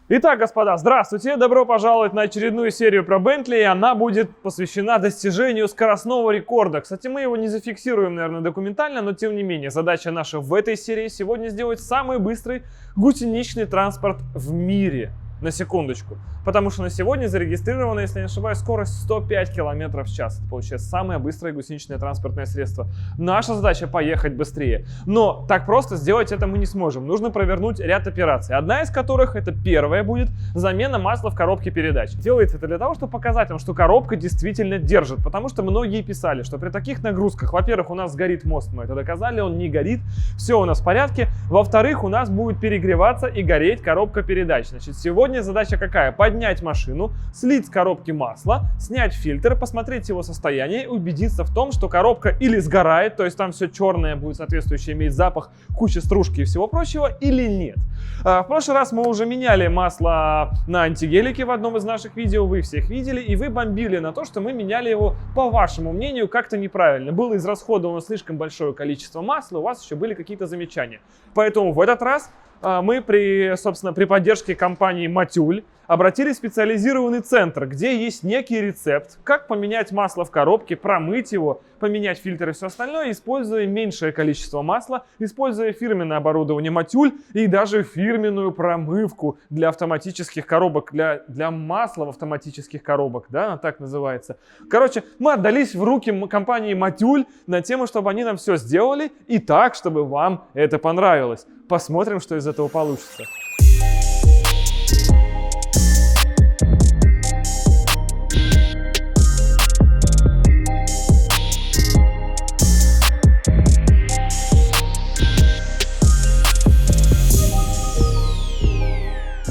Итак, господа, здравствуйте! Добро пожаловать на очередную серию про Bentley. Она будет посвящена достижению скоростного рекорда. Кстати, мы его не зафиксируем, наверное, документально, но тем не менее, задача наша в этой серии сегодня сделать самый быстрый гусеничный транспорт в мире. На секундочку. Потому что на сегодня зарегистрирована, если не ошибаюсь, скорость 105 км в час. Это получается самое быстрое гусеничное транспортное средство. Наша задача поехать быстрее. Но так просто сделать это мы не сможем. Нужно провернуть ряд операций. Одна из которых, это первая будет, замена масла в коробке передач. Делается это для того, чтобы показать вам, что коробка действительно держит. Потому что многие писали, что при таких нагрузках, во-первых, у нас сгорит мост, мы это доказали, он не горит. Все у нас в порядке. Во-вторых, у нас будет перегреваться и гореть коробка передач. Значит, сегодня задача какая? Поднять машину, слить с коробки масло, снять фильтр, посмотреть его состояние и убедиться в том, что коробка или сгорает, то есть там все черное будет соответствующее, иметь запах, куча стружки и всего прочего, или нет. В прошлый раз мы уже меняли масло на антигелике в одном из наших видео, вы всех видели, и вы бомбили на то, что мы меняли его, по вашему мнению, как-то неправильно. Было израсходовано слишком большое количество масла, у вас еще были какие-то замечания. Поэтому в этот раз мы при поддержке компании Матюль обратились в специализированный центр, где есть некий рецепт, как поменять масло в коробке, промыть его, поменять фильтр и все остальное, используя меньшее количество масла, используя фирменное оборудование Матюль и даже фирменную промывку для автоматических коробок, для масла в автоматических коробок, да, она так называется. Короче, мы отдались в руки компании Матюль на тему, чтобы они нам все сделали и так, чтобы вам это понравилось. Посмотрим, что из этого получится.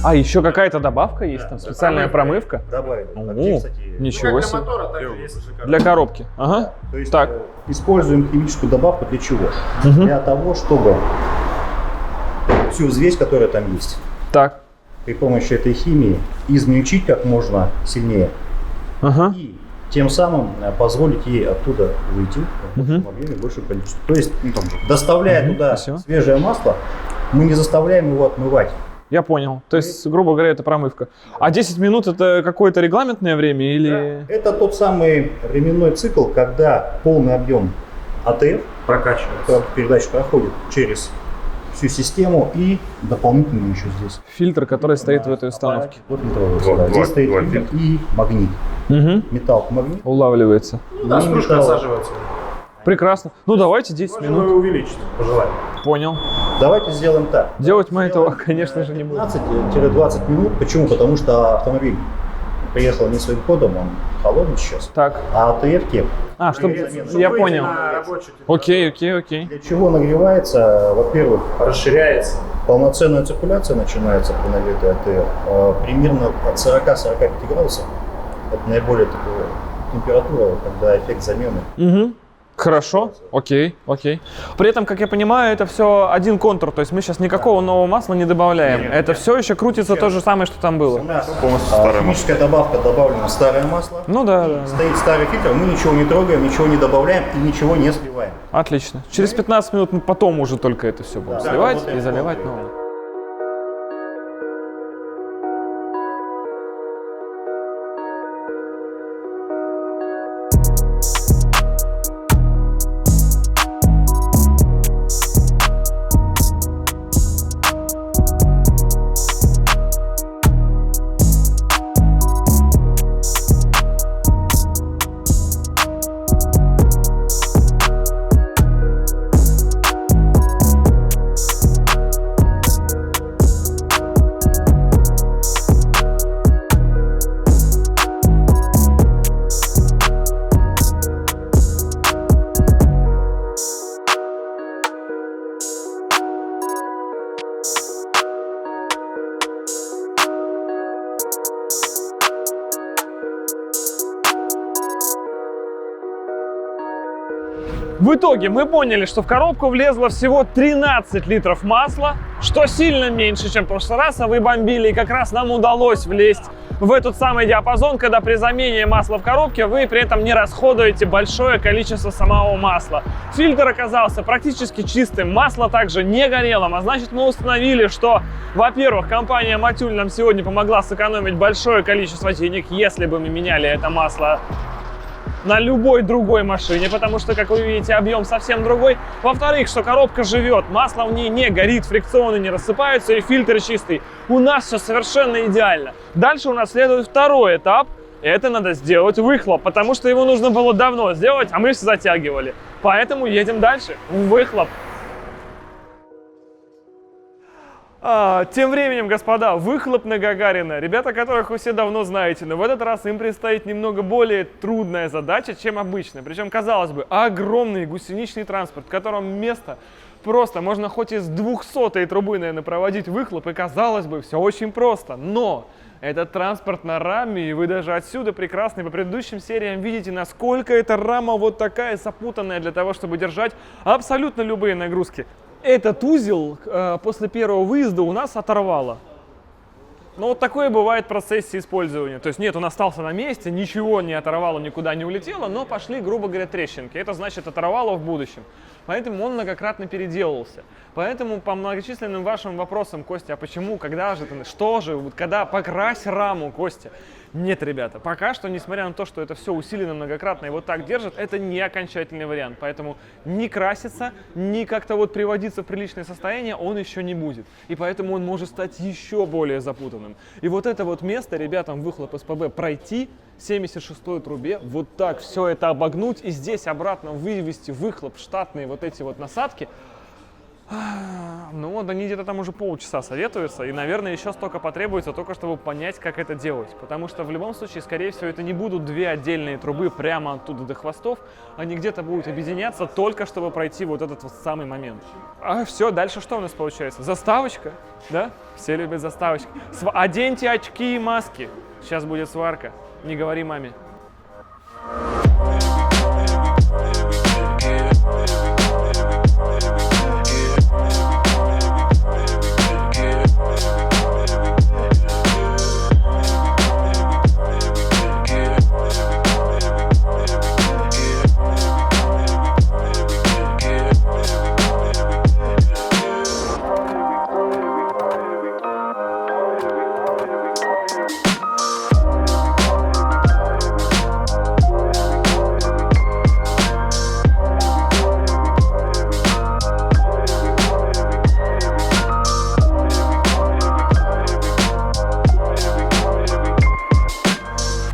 А, еще какая-то добавка есть, там специальная промывка? Добавили. Кстати, ничего себе. Для мотора, так и есть для коробки. Ага. То есть так. Используем химическую добавку для чего? Для того, чтобы всю взвесь, которая там есть, так. при помощи этой химии измельчить как можно сильнее. Ага. И тем самым позволить ей оттуда выйти в большем объеме, большее количество. То есть, доставляя туда свежее масло, мы не заставляем его отмывать. Я понял. То есть, грубо говоря, это промывка. А 10 минут это какое-то регламентное время или... Да. Это тот самый временной цикл, когда полный объем АТФ прокачивается, передача проходит через всю систему и дополнительно еще здесь. Фильтр, который стоит в этой установке. Здесь стоит фильтр и магнит. Металл магнит. Улавливается. Да, стружка отсаживается. Прекрасно. Ну давайте 10 Можно минут. увеличить по желанию. Понял. Давайте сделаем так. Делать мы этого, конечно же, не будем. 15-20 минут. Почему? Потому что автомобиль приехал не своим ходом, он холодный сейчас. Так. А АТФ-ки. Чтобы я понял. Окей. Для чего нагревается? Во-первых, Расширяется. полноценная циркуляция начинается при нагреве АТФ примерно от 40-45 градусов. Это наиболее такая температура, когда эффект замены. Хорошо, окей. При этом, как я понимаю, это все один контур, то есть мы сейчас никакого нового масла не добавляем. Это все еще крутится то же самое, что там было. У нас химическая добавка, добавлена старое масло. Ну да. Стоит старый фильтр, мы ничего не трогаем, ничего не добавляем и ничего не сливаем. Отлично. Через 15 минут мы потом уже только это все будем сливать и заливать новое. В итоге мы поняли, что в коробку влезло всего 13 литров масла, что сильно меньше, чем в прошлый раз, а вы бомбили. И как раз нам удалось влезть в этот самый диапазон, когда при замене масла в коробке вы при этом не расходуете большое количество самого масла. Фильтр оказался практически чистым, масло также не горело, а значит мы установили, что, во-первых, компания Матюль нам сегодня помогла сэкономить большое количество денег, если бы мы меняли это масло на любой другой машине, потому что, как вы видите, объем совсем другой. Во-вторых, что коробка живет, масло в ней не горит, фрикционы не рассыпаются и фильтр чистый. У нас все совершенно идеально. Дальше у нас следует второй этап. Это надо сделать выхлоп, потому что его нужно было давно сделать, а мы все затягивали. Поэтому едем дальше. Выхлоп. Тем временем, господа, выхлоп на Гагарина. Ребята, которых вы все давно знаете, но в этот раз им предстоит немного более трудная задача, чем обычно. Причем, казалось бы, огромный гусеничный транспорт, в котором место просто можно хоть из 200-й трубы, наверное, проводить выхлоп, и казалось бы, все очень просто. Но этот транспорт на раме, и вы даже отсюда прекрасно по предыдущим сериям видите, насколько эта рама вот такая запутанная для того, чтобы держать абсолютно любые нагрузки. Этот узел после первого выезда у нас оторвало. Но вот такое бывает в процессе использования. То есть нет, он остался на месте, ничего не оторвало, никуда не улетело, но пошли, грубо говоря, трещинки. Это значит оторвало в будущем. Поэтому он многократно переделывался. Поэтому по многочисленным вашим вопросам, Костя, а почему, когда же ты, что же, когда покрась раму, Костя? Нет, ребята, пока что, несмотря на то, что это все усиленно многократно и вот так держит, это не окончательный вариант. Поэтому ни краситься, ни как-то вот приводиться в приличное состояние он еще не будет. И поэтому он может стать еще более запутанным. И вот это вот место ребятам выхлоп СПБ пройти, 76-й трубе, вот так все это обогнуть и здесь обратно вывести выхлоп, штатные вот эти вот насадки. Ну вот они где-то там уже полчаса советуются, и, наверное, еще столько потребуется, только чтобы понять, как это делать. Потому что в любом случае, скорее всего, это не будут две отдельные трубы прямо оттуда до хвостов, они где-то будут объединяться только чтобы пройти вот этот вот самый момент. А все, дальше что у нас получается? Заставочка, да? Все любят заставочки. Оденьте очки и маски, сейчас будет сварка, не говори маме.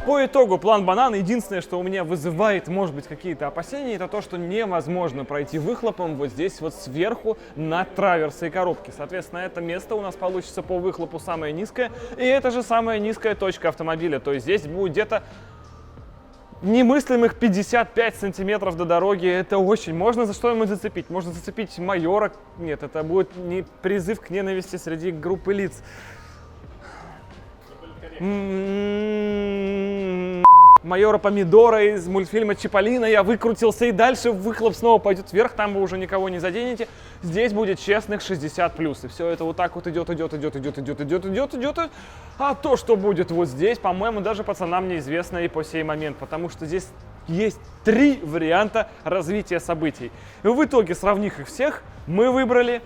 По итогу план банан, единственное, что у меня вызывает, может быть, какие-то опасения, это то, что невозможно пройти выхлопом вот здесь вот сверху над траверсой коробки. Соответственно, это место у нас получится по выхлопу самое низкое, и это же самая низкая точка автомобиля. То есть здесь будет где-то немыслимых 55 сантиметров до дороги. Это очень. Можно за что-нибудь зацепить. Можно зацепить майора. Нет, это будет не призыв к ненависти среди группы лиц. Майора Помидора из мультфильма Чиполлино, я выкрутился, и дальше выхлоп снова пойдет вверх, там вы уже никого не заденете. Здесь будет честных 60+. И все это вот так вот идет. А то, что будет вот здесь, по-моему, даже пацанам неизвестно и по сей момент, потому что здесь есть 3 варианта развития событий. И в итоге, сравнив их всех, мы выбрали...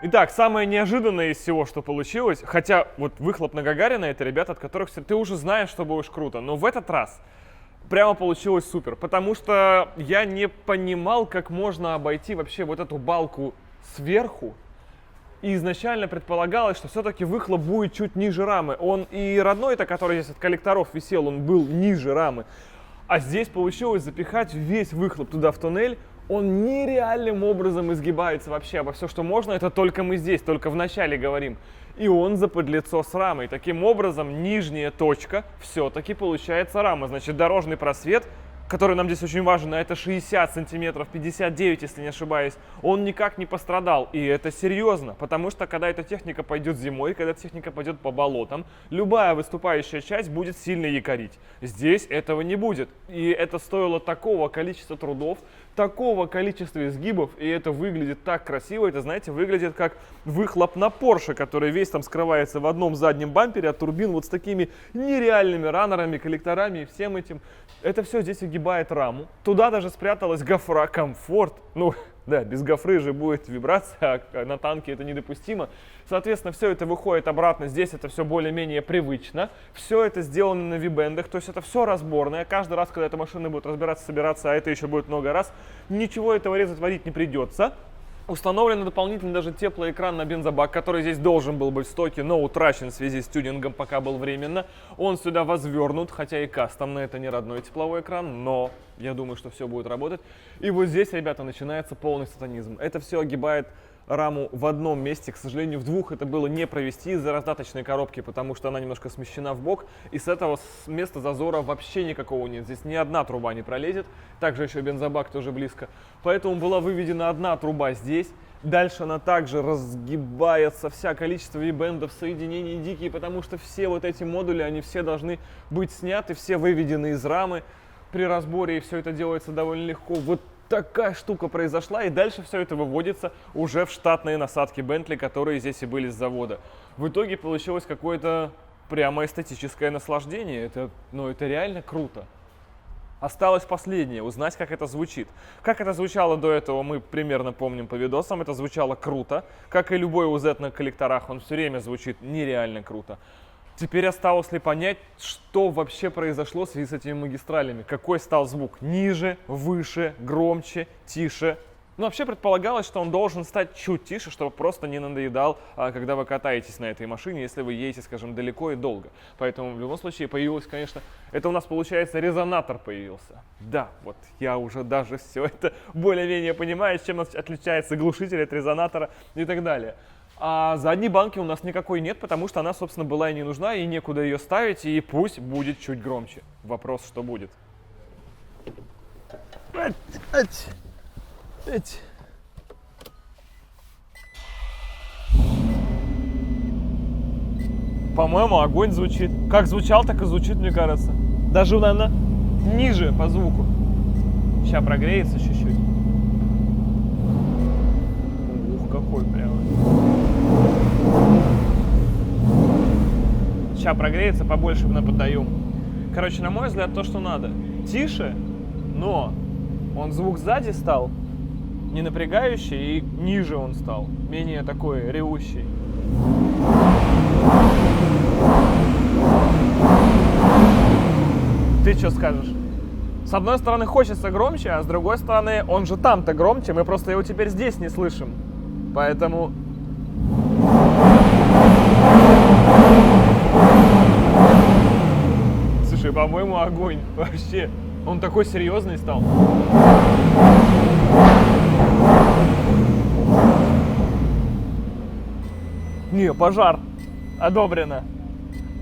Итак, самое неожиданное из всего, что получилось, хотя вот выхлоп на Гагарина — это ребята, от которых ты уже знаешь, что будет круто, но в этот раз прямо получилось супер, потому что я не понимал, как можно обойти вообще вот эту балку сверху. И изначально предполагалось, что все-таки выхлоп будет чуть ниже рамы. Он и родной-то, который здесь от коллекторов висел, он был ниже рамы. А здесь получилось запихать весь выхлоп туда в туннель. Он нереальным образом изгибается вообще обо все, что можно. Это только мы здесь, только в начале говорим. И он заподлицо с рамой. Таким образом, нижняя точка все-таки получается рама. Значит, дорожный просвет, который нам здесь очень важен, а это 60 сантиметров, 59, если не ошибаюсь, он никак не пострадал. И это серьезно, потому что когда эта техника пойдет зимой, когда эта техника пойдет по болотам, любая выступающая часть будет сильно якорить. Здесь этого не будет. И это стоило такого количества трудов, такого количества изгибов, и это выглядит так красиво. Это, знаете, выглядит как выхлоп на Porsche, который весь там скрывается в одном заднем бампере от турбин вот с такими нереальными раннерами, коллекторами и всем этим. Это все здесь огибает раму. Туда даже спряталась гофра комфорт. Ну, да, без гофры же будет вибрация, а на танке это недопустимо. Соответственно, все это выходит обратно. Здесь это все более-менее привычно. Все это сделано на вибендах, то есть это все разборное. Каждый раз, когда эта машина будет разбираться, собираться, а это еще будет много раз, ничего этого резать, варить не придется. Установлен дополнительный даже теплоэкран на бензобак, который здесь должен был быть в стоке, но утрачен в связи с тюнингом, пока был временно. Он сюда возвернут, хотя и кастомно, это не родной тепловой экран, но я думаю, что все будет работать. И вот здесь, ребята, начинается полный сатанизм. Это все огибает раму в одном месте, к сожалению, в двух это было не провести из-за раздаточной коробки, потому что она немножко смещена в бок, и с этого места зазора вообще никакого нет. Здесь ни одна труба не пролезет, также еще бензобак тоже близко. Поэтому была выведена одна труба здесь. Дальше она также разгибается, вся количество вибендов, соединений дикие, потому что все вот эти модули, они все должны быть сняты, все выведены из рамы при разборе, и все это делается довольно легко. Вот такая штука произошла, и дальше все это выводится уже в штатные насадки Bentley, которые здесь и были с завода. В итоге получилось какое-то прямо эстетическое наслаждение. Это реально круто. Осталось последнее, узнать, как это звучит. Как это звучало до этого, мы примерно помним по видосам. Это звучало круто. Как и любой УЗ на коллекторах, он все время звучит нереально круто. Теперь осталось ли понять, что вообще произошло в связи с этими магистралями? Какой стал звук? Ниже, выше, громче, тише? Ну, вообще предполагалось, что он должен стать чуть тише, чтобы просто не надоедал, когда вы катаетесь на этой машине, если вы едете, скажем, далеко и долго. Поэтому в любом случае появилось, конечно, это у нас получается резонатор появился. Да, вот я уже даже все это более-менее понимаю, чем отличается глушитель от резонатора и так далее. А задней банки у нас никакой нет, потому что она, собственно, была и не нужна, и некуда ее ставить, и пусть будет чуть громче. Вопрос, что будет. По-моему, огонь звучит. Как звучал, так и звучит, мне кажется. Даже, наверное, ниже по звуку. Сейчас прогреется чуть-чуть. Ух, какой прямо. Сейчас прогреется, побольше наподдаем. Короче, на мой взгляд, то, что надо. Тише, но он звук сзади стал не напрягающий, и ниже он стал, менее такой ревущий. Ты что скажешь? С одной стороны хочется громче, а с другой стороны он же там-то громче, мы просто его теперь здесь не слышим. Поэтому... Слушай, по-моему, огонь вообще. Он такой серьезный стал. Не, пожар. Одобрено.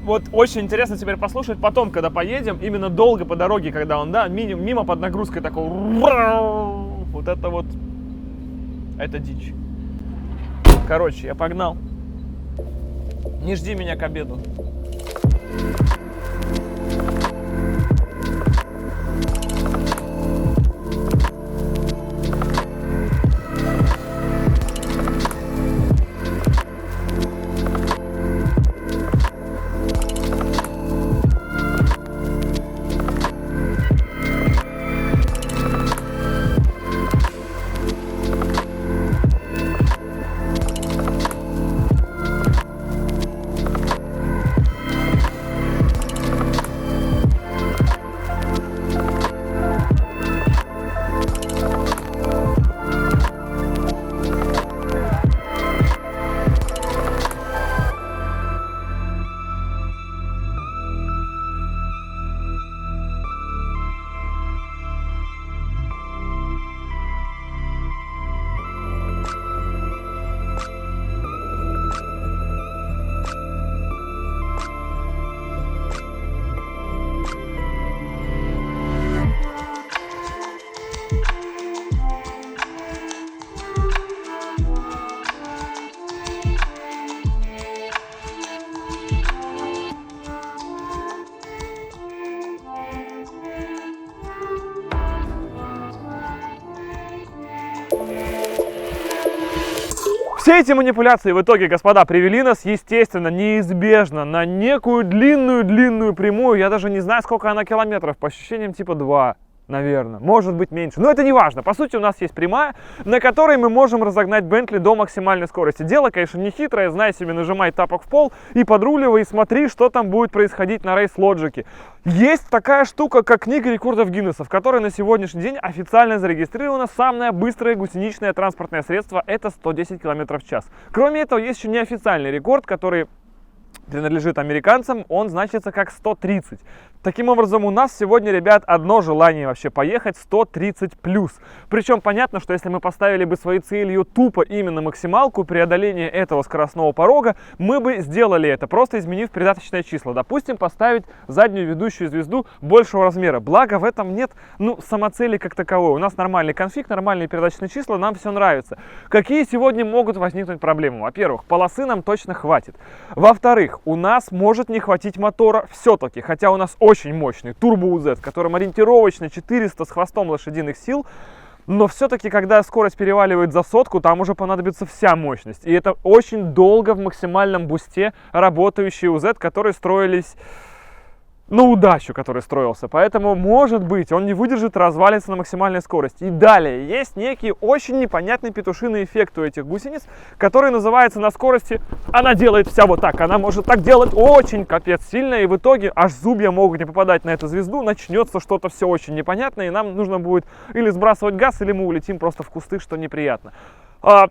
Вот очень интересно теперь послушать потом, когда поедем, именно долго по дороге, когда он, да, мимо под нагрузкой такого. Вот это вот, это дичь. Короче, я погнал. Не жди меня к обеду. Все эти манипуляции в итоге, господа, привели нас, естественно, неизбежно на некую длинную прямую. Я даже не знаю, сколько она километров, по ощущениям типа 2. Наверное, может быть меньше, но это не важно. По сути, у нас есть прямая, на которой мы можем разогнать Бентли до максимальной скорости. Дело, конечно, не хитрое, знай себе, нажимай тапок в пол и подруливай, и смотри, что там будет происходить на Race Logic. Есть такая штука, как книга рекордов Гиннесса, в которой на сегодняшний день официально зарегистрировано самое быстрое гусеничное транспортное средство, это 110 км в час. Кроме этого, есть еще неофициальный рекорд, который принадлежит американцам, он значится как 130. Таким образом, у нас сегодня, ребят, одно желание вообще поехать 130 плюс. Причем понятно, что если мы поставили бы своей целью тупо именно максималку преодоления этого скоростного порога, мы бы сделали это, просто изменив придаточное число. Допустим, поставить заднюю ведущую звезду большего размера. Благо, в этом нет, самоцели как таковой. У нас нормальный конфиг, нормальные передаточные числа, нам все нравится. Какие сегодня могут возникнуть проблемы? Во-первых, полосы нам точно хватит. Во-вторых, у нас может не хватить мотора все-таки, хотя у нас очень мощный турбо УЗ, в котором ориентировочно 400 с хвостом лошадиных сил, но все-таки, когда скорость переваливает за 100, там уже понадобится вся мощность. И это очень долго в максимальном бусте работающие УЗ, которые строились на удачу, который строился. Поэтому, может быть, он не выдержит, развалится на максимальной скорости. И далее, есть некий очень непонятный петушиный эффект у этих гусениц, который называется на скорости, она делает вся вот так. Она может так делать очень капец сильно, и в итоге аж зубья могут не попадать на эту звезду, начнется что-то все очень непонятное, и нам нужно будет или сбрасывать газ, или мы улетим просто в кусты, что неприятно.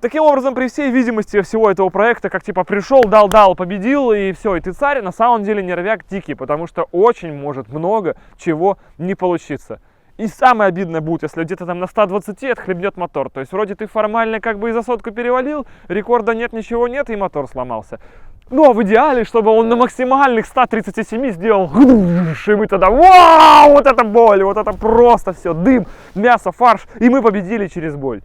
Таким образом, при всей видимости всего этого проекта, как типа пришел, дал, победил и все, и ты царь, на самом деле нервяк дикий, потому что очень может много чего не получиться. И самое обидное будет, если где-то там на 120 отхлебнет мотор. То есть вроде ты формально как бы и за 100 перевалил, рекорда нет, ничего нет, и мотор сломался. Ну а в идеале, чтобы он на максимальных 137 сделал, и мы тогда, вау, вот это боль, вот это просто все, дым, мясо, фарш, и мы победили через боль.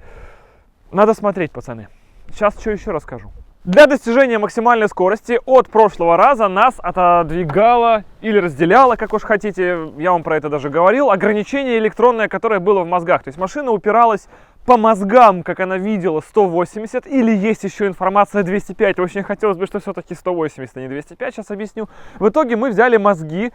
Надо смотреть, пацаны. Сейчас что еще расскажу. Для достижения максимальной скорости от прошлого раза нас отодвигало или разделяло, как уж хотите, я вам про это даже говорил, ограничение электронное, которое было в мозгах. То есть машина упиралась по мозгам, как она видела, 180, или есть еще информация 205. Очень хотелось бы, что все-таки 180, а не 205, сейчас объясню. В итоге мы взяли мозги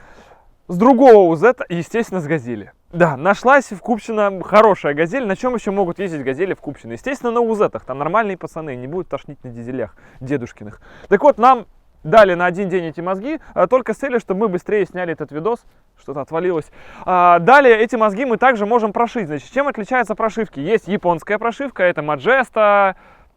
с другого УЗ, естественно, с Газели. Да, нашлась в Купчино хорошая Газель. На чем еще могут ездить Газели в Купчино? Естественно, на УЗ-тах. Там нормальные пацаны, не будут тошнить на дизелях дедушкиных. Так вот, нам дали на один день эти мозги, только с целью, чтобы мы быстрее сняли этот видос. Что-то отвалилось. Далее эти мозги мы также можем прошить. Значит, чем отличаются прошивки? Есть японская прошивка, это Majesta,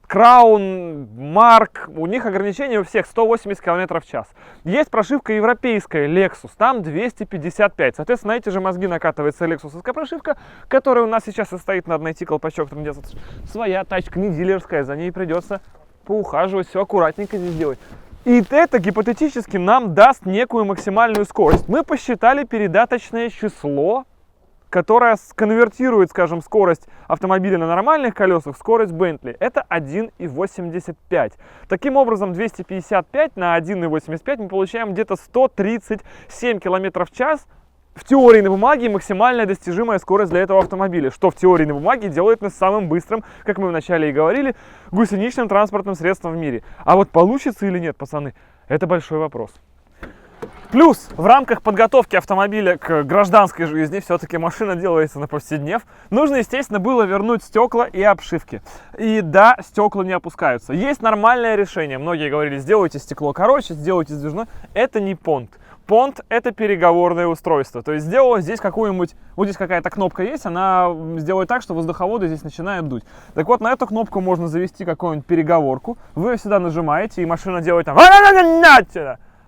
Crown, Mark, у них ограничение у всех 180 км в час. Есть прошивка европейская, Lexus, там 255. Соответственно, на эти же мозги накатывается лексусовская прошивка, которая у нас сейчас и стоит, надо найти колпачок, там где-то своя тачка, не дилерская, за ней придется поухаживать, все аккуратненько здесь делать. И это гипотетически нам даст некую максимальную скорость. Мы посчитали передаточное число, которая сконвертирует, скажем, скорость автомобиля на нормальных колесах в скорость Bentley. Это 1,85. Таким образом, 255 на 1,85 мы получаем где-то 137 км в час. В теории на бумаге максимальная достижимая скорость для этого автомобиля, что в теории на бумаге делает нас самым быстрым, как мы вначале и говорили, гусеничным транспортным средством в мире. А вот получится или нет, пацаны, это большой вопрос. Плюс в рамках подготовки автомобиля к гражданской жизни, все-таки машина делается на повседнев, нужно, естественно, было вернуть стекла и обшивки. И да, стекла не опускаются. Есть нормальное решение. Многие говорили, сделайте стекло короче, сделайте сдвижное. Это не понт. Понт — это переговорное устройство. То есть сделала здесь какую-нибудь, вот здесь какая-то кнопка есть, она сделает так, что воздуховоды здесь начинают дуть. Так вот, на эту кнопку можно завести какую-нибудь переговорку. Вы ее сюда нажимаете, и машина делает там...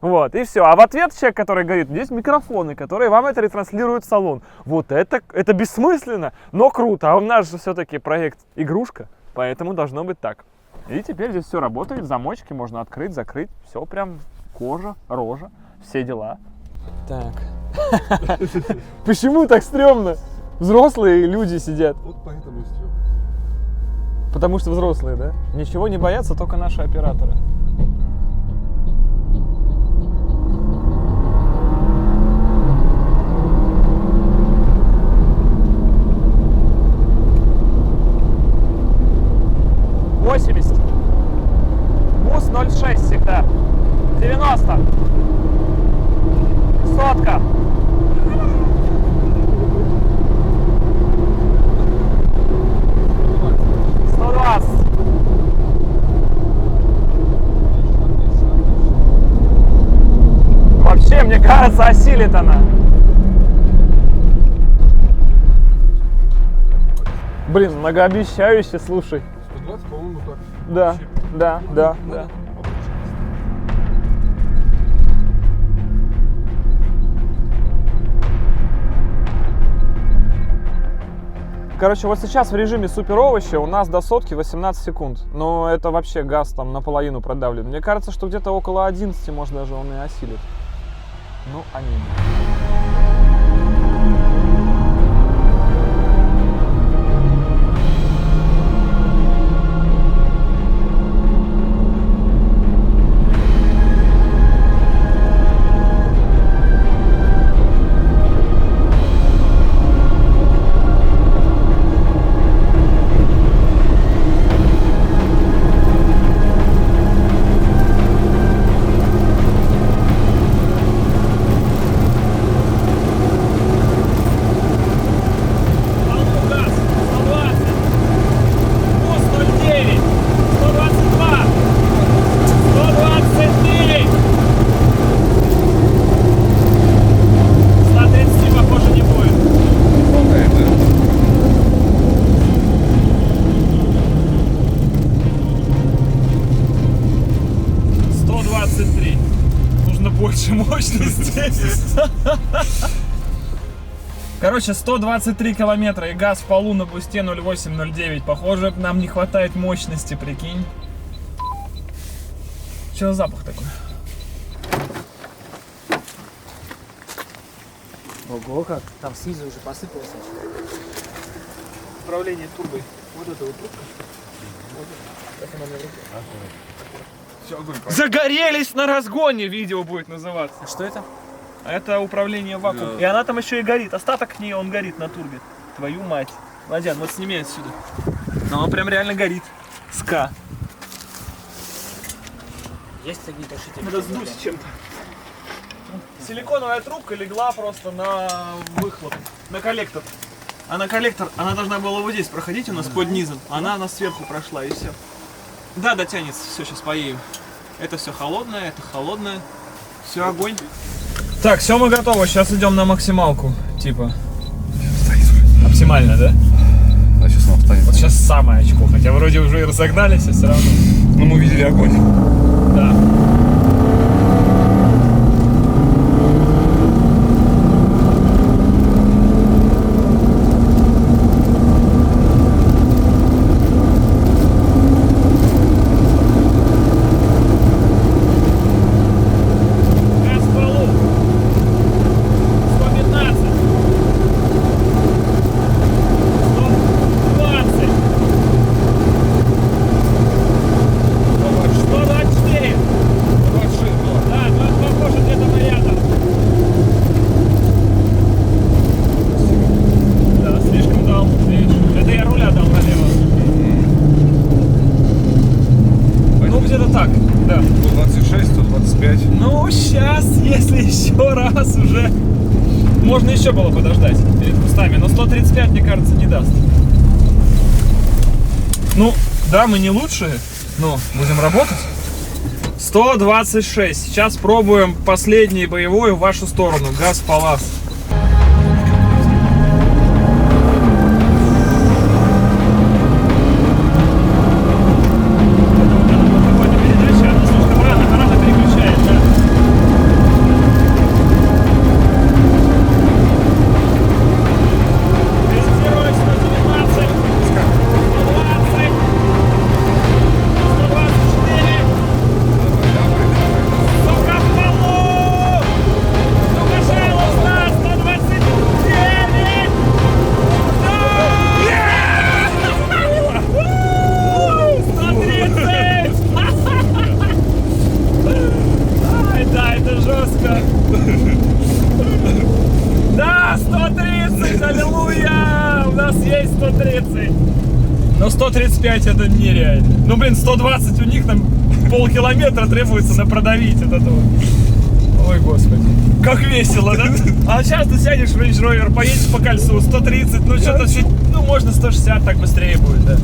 Вот, и все. А в ответ человек, который говорит, здесь микрофоны, которые вам это ретранслируют в салон. Вот это бессмысленно, но круто. А у нас же все-таки проект игрушка, поэтому должно быть так. И теперь здесь все работает, замочки можно открыть, закрыть. Все прям кожа, рожа, все дела. Так. Почему так стрёмно? Взрослые люди сидят. Вот поэтому и стрёмно. Потому что взрослые, да? Ничего не боятся, только наши операторы. 0,6 всегда. 90. Сотка. 120. Вообще, мне кажется, осилит она. Блин, многообещающе, слушай. 120, по-моему, так. Да, да. Короче, вот сейчас в режиме супер овощи у нас до сотки 18 секунд. Но это вообще газ там наполовину продавлен. Мне кажется, что где-то около 11, может, даже он и осилит. Ну, аминь. Больше мощности. Короче, 123 километра и газ в полу на бусте 0,8-0,9. Похоже, нам не хватает мощности, прикинь. Что за запах такой? Ого, как там снизу уже посыпался. Управление турбой. Вот эта вот трубка. Как она у меня в руке? Загорелись на разгоне, видео будет называться. Что это? Это управление вакуумом. И она там еще и горит. Остаток к ней, он горит на турбе. Твою мать. Владян, вот сними отсюда. Но он прям реально горит. СКА. Есть огнетушитель? Надо сдуть чем-то. Силиконовая трубка легла просто на выхлоп, на коллектор. А на коллектор, она должна была вот здесь проходить у нас под низом. Она сверху прошла и все. Да, дотянется. Все, сейчас поедем. Это все холодное, это холодное. Все, огонь. Так, все, мы готовы. Сейчас идем на максималку. Типа. Оптимально, да? А сейчас он встанет. Вот сейчас самое очко. Хотя вроде уже и разогнались, а все равно. Но мы увидели огонь. Да. Газ в полу. 115. 120. 124. 26 было. Да, ну похоже где-то на рядом. Да, слишком дал. Видишь? Это я руля дал налево. Ну, где-то так, да. 126, 125. Ну, сейчас, если еще раз уже... Можно еще было подождать перед кустами, но 135, мне кажется, не даст. Ну, да, мы не лучшие, но будем работать. 126. Сейчас пробуем последний боевой в вашу сторону. Газ палас. Передача, она слишком рано переключает, да? Тестируем 119, 120, 124. Сука, в полу! Ну, пожалуйста! 135 это нереально. Ну, блин, 120 у них там полкилометра требуется на продавить от этого. Ой, господи. Как весело, да? А сейчас ты сядешь в Range Rover, поедешь по кольцу, 130, ну что-то чуть, ну можно 160, так быстрее будет, да.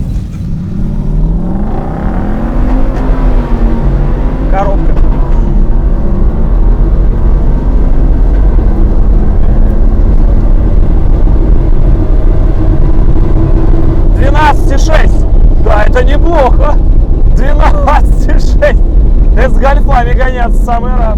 Коробка. Да, это неплохо. 12,6. Это с гольфами гоняться в самый раз.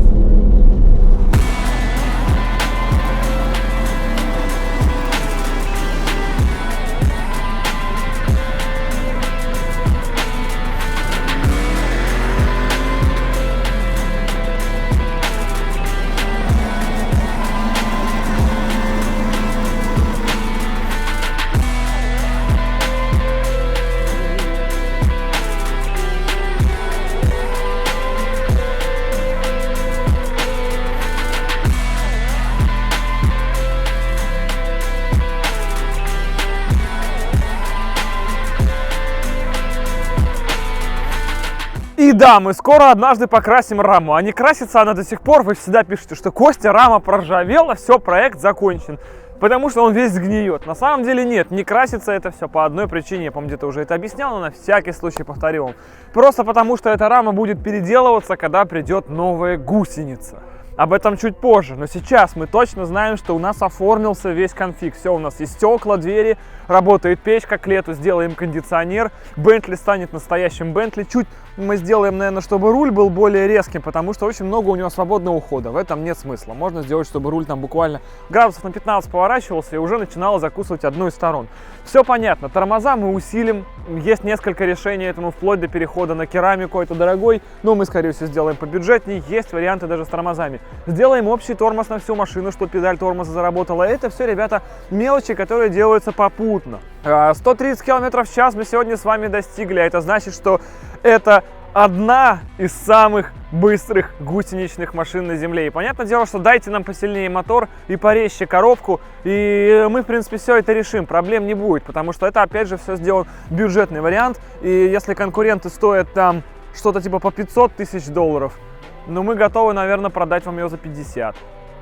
И да, мы скоро однажды покрасим раму. А не красится она до сих пор. Вы всегда пишете, что Костя, рама проржавела, все, проект закончен. Потому что он весь сгниет. На самом деле нет, не красится это все по одной причине. Я, помню, где-то уже это объяснял, но на всякий случай повторю вам. Просто потому, что эта рама будет переделываться, когда придет новая гусеница. Об этом чуть позже, но сейчас мы точно знаем, что у нас оформился весь конфиг. Все, у нас есть стекла, двери, работает печка, к лету сделаем кондиционер, Бентли станет настоящим Бентли. Чуть мы сделаем, наверное, чтобы руль был более резким, потому что очень много у него свободного ухода. В этом нет смысла. Можно сделать, чтобы руль там буквально градусов на 15 поворачивался и уже начинало закусывать одну из сторон. Все понятно, тормоза мы усилим, есть несколько решений этому, вплоть до перехода на керамику, это дорогой, но мы, скорее всего, сделаем побюджетнее, есть варианты даже с тормозами. Сделаем общий тормоз на всю машину, чтобы педаль тормоза заработала. Это все, ребята, мелочи, которые делаются попутно. 130 км в час мы сегодня с вами достигли, а это значит, что это одна из самых быстрых гусеничных машин на земле. И понятное дело, что дайте нам посильнее мотор и порезче коробку, и мы, в принципе, все это решим. Проблем не будет, потому что это, опять же, все сделан бюджетный вариант. И если конкуренты стоят там что-то типа по 500 тысяч долларов, ну, мы готовы, наверное, продать вам ее за 50.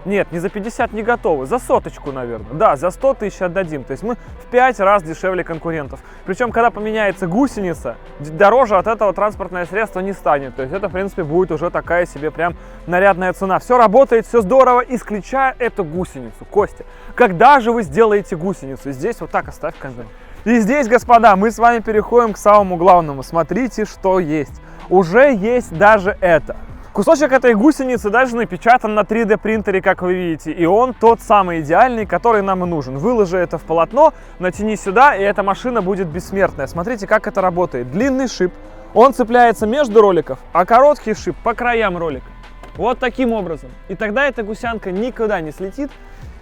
Нет, не за 50 не готовы, за соточку, наверное. Да, за 100 тысяч отдадим. То есть мы в 5 раз дешевле конкурентов. Причем, когда поменяется гусеница, дороже от этого транспортное средство не станет. То есть это, в принципе, будет уже такая себе прям нарядная цена. Все работает, все здорово, исключая эту гусеницу. Костя, когда же вы сделаете гусеницу? Здесь вот так оставь камеру. И здесь, господа, мы с вами переходим к самому главному. Смотрите, что есть. Уже есть даже это. Кусочек этой гусеницы даже напечатан на 3D принтере, как вы видите, и он тот самый идеальный, который нам и нужен. Выложи это в полотно, натяни сюда, и эта машина будет бессмертная. Смотрите, как это работает. Длинный шип, он цепляется между роликов, а короткий шип по краям ролика. Вот таким образом. И тогда эта гусянка никогда не слетит,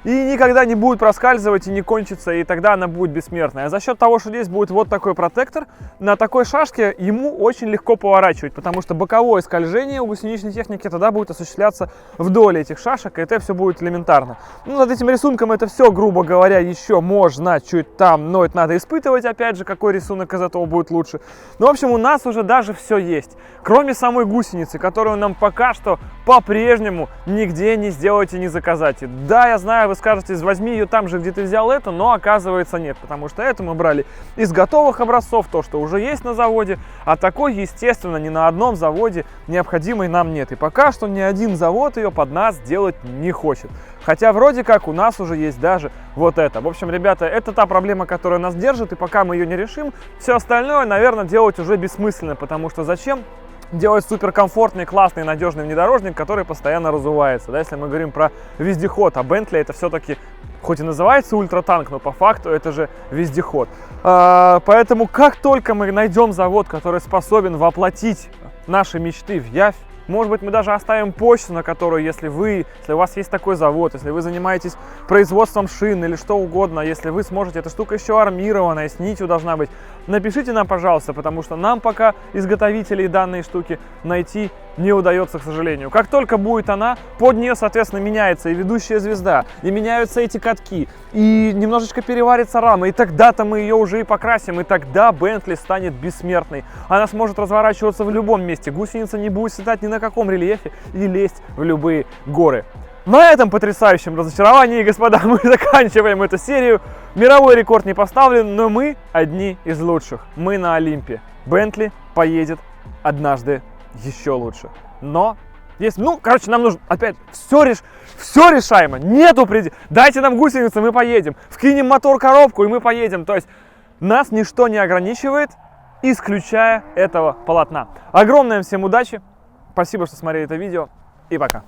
и никогда не будет проскальзывать и не кончится, и тогда она будет бессмертная. А за счет того, что здесь будет вот такой протектор, на такой шашке ему очень легко поворачивать, потому что боковое скольжение у гусеничной техники тогда будет осуществляться вдоль этих шашек, и это все будет элементарно. Ну, над этим рисунком это все, грубо говоря, еще можно чуть там, но это надо испытывать, опять же, какой рисунок из этого будет лучше. Ну, в общем, у нас уже даже все есть, кроме самой гусеницы, которую нам пока что по-прежнему нигде не сделать и не заказать. И да, я знаю, вы скажете, возьми ее там же, где ты взял это, но оказывается нет, потому что это мы брали из готовых образцов, то, что уже есть на заводе, а такой, естественно, ни на одном заводе необходимой нам нет. И пока что ни один завод ее под нас делать не хочет. Хотя вроде как у нас уже есть даже вот это. В общем, ребята, это та проблема, которая нас держит, и пока мы ее не решим, все остальное, наверное, делать уже бессмысленно, потому что зачем делать суперкомфортный, классный, надежный внедорожник, который постоянно разувается, да, если мы говорим про вездеход, а Bentley это все-таки, хоть и называется ультратанк, но по факту это же вездеход. Поэтому как только мы найдем завод, который способен воплотить наши мечты в явь, может быть, мы даже оставим почту, на которую, если у вас есть такой завод, если вы занимаетесь производством шин или что угодно, если вы сможете, эта штука еще армированная, с нитью должна быть, напишите нам, пожалуйста, потому что нам пока изготовителей данной штуки найти не удается, к сожалению. Как только будет она, под нее, соответственно, меняется и ведущая звезда, и меняются эти катки, и немножечко переварится рама, и тогда-то мы ее уже и покрасим, и тогда Bentley станет бессмертной. Она сможет разворачиваться в любом месте, гусеница не будет седать ни на каком рельефе и лезть в любые горы. На этом потрясающем разочаровании, господа, мы заканчиваем эту серию. Мировой рекорд не поставлен, но мы одни из лучших. Мы на Олимпе. Бентли поедет однажды еще лучше. Но есть, нам нужно опять все решаемо. Нету предела. Дайте нам гусеницы, мы поедем. Вкинем мотор-коробку, и мы поедем. То есть нас ничто не ограничивает, исключая этого полотна. Огромное всем удачи. Спасибо, что смотрели это видео. И пока.